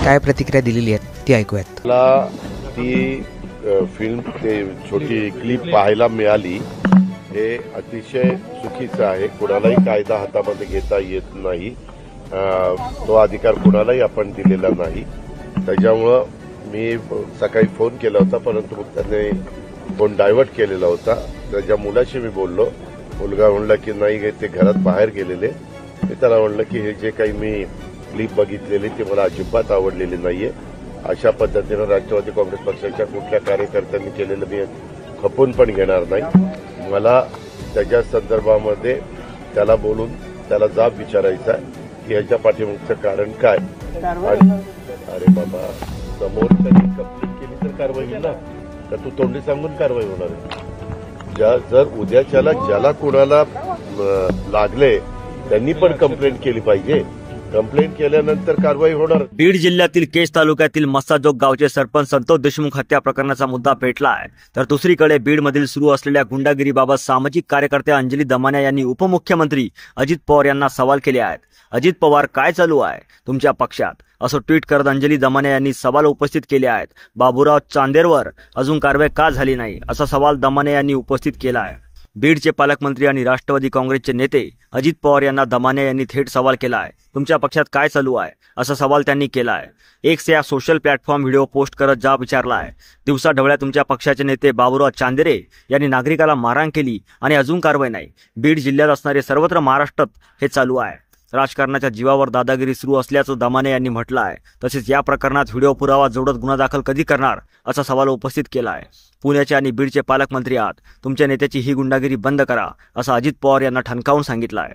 काय प्रतिक्रिया दिलेली आहेत ती ऐकूयात. मला ती फिल्म ते छोटी क्लिप पाहायला मिळाली हे अतिशय चुकीचं आहे. कुणालाही कायदा हातामध्ये घेता येत नाही, तो अधिकार कुणालाही आपण दिलेला नाही. त्याच्यामुळं मी सकाळी फोन केला होता, परंतु मग त्याने फोन डायव्हर्ट केलेला होता. त्याच्या मुलाशी मी बोललो. मुलगा म्हणला की नाही ते घरात बाहेर गेलेले. मी त्याला म्हणलं की हे जे काही मी क्लिप बघितलेली ते मला अजिबात आवडलेली नाहीये. अशा पद्धतीनं राष्ट्रवादी काँग्रेस पक्षाच्या कुठल्या कार्यकर्त्यांनी केलेलं मी खपून पण घेणार नाही. मला त्याच्या संदर्भामध्ये त्याला बोलून त्याला जाब विचारायचा की ह्याच्या पाठीमागचं कारण काय. अरे बाबा, समोर त्यांनी कंप्लेंट केली तर कारवाई होईल ना, तर तू तोंडी सांगून कारवाई होणार आहे. जर उद्याच्याला ज्याला कुणाला लागले त्यांनी पण कंप्लेंट केली पाहिजे. कंप्लेंट केल्यानंतर कारवाई होणार. बीड जिल्ह्यातील केज तालुक्यातील मस्साजोग गावचे सरपंच संतोष देशमुख हत्या प्रकरणाचा मुद्दा पेटला आहे. तर दुसरीकडे बीडमधील सुरू असलेल्या गुंडागिरीबाबत सामाजिक कार्यकर्त्या अंजली दमानिया यांनी उपमुख्यमंत्री अजित पवार यांना सवाल केले आहेत. अजित पवार, काय चालू आहे तुमच्या पक्षात, असं ट्विट करत अंजली दमानिया यांनी सवाल उपस्थित केले आहेत. बाबूराव चांदेरवर अजून कारवाई का झाली नाही, असा सवाल दमानिया यांनी उपस्थित केला आहे. बीडचे पालकमंत्री आणि राष्ट्रवादी काँग्रेसचे नेते अजित पवार यांना दमानिया यांनी थेट सवाल केला आहे. तुमच्या पक्षात काय चालू आहे, असा सवाल त्यांनी केला आहे. एक्स या सोशल प्लॅटफॉर्म व्हिडिओ पोस्ट करत जाब विचारला आहे. दिवसाढवळ्या तुमच्या पक्षाचे नेते बाबूराव चांदेरे यांनी नागरिकाला मारहाण केली आणि अजून कारवाई नाही. बीड जिल्ह्यात असणारे सर्वत्र महाराष्ट्रात हे चालू आहे. राजकारणाच्या जीवावर दादागिरी सुरू असल्याचं दमानिया यांनी म्हटलं आहे. तसेच या प्रकरणात व्हिडिओ पुरावा जोडत गुन्हा दाखल कधी करणार, असा सवाल उपस्थित केला आहे. पुण्याचे आणि बीडचे पालकमंत्री आहात, तुमच्या नेत्याची ही गुंडागिरी बंद करा, असं अजित पवार यांना ठणकावून सांगितलं आहे.